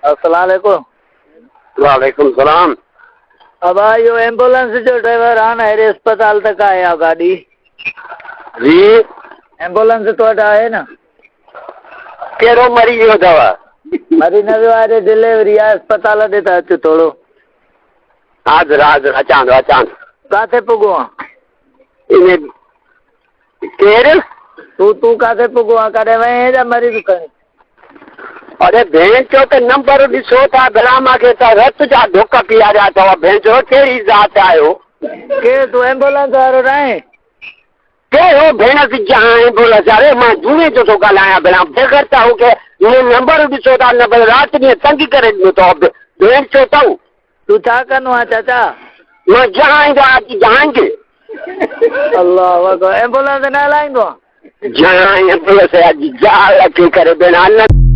अस्सलाम वालेकुम। वालेकुम सलाम। अब यो एम्बुलेंस जो ड्राइवर आना है अस्पताल तक आया गाड़ी जी एम्बुलेंस तो है ना केड़ो मरीज हो दवा मरी न वियो आहे डिलीवरी आहे अस्पताल ॾे त अच थोरो हाज़िर हाज़िर अचां काथे पुॻो आहे इन केर तूं काथे पुॻो आहे कॾहिं वहीं छा मरीज़ खणी अरे भेण चो त नंबर ॾिसो था भला मूंखे त रत जा ढुक पीआरिया अथव भेण चो कहिड़ी ज़ात आहियो केरु तूं एम्बुलेंस वारो न आहे कहिड़ो भेण एम्बुलेंस वारे मां जूने जो थो ॻाल्हायां भेण बेगर त हू के नंबर ॾिसो था नंबर राति ॾींहुं तंग करे ॾिनो अथव भेण चो अथऊं तूं छा कंदो आहे चाचा मां जहांगीर अल्लाह एम्बुलेंस न हलाईंदो आहे एम्बुलेंस जी ज़ाल खे करे भेण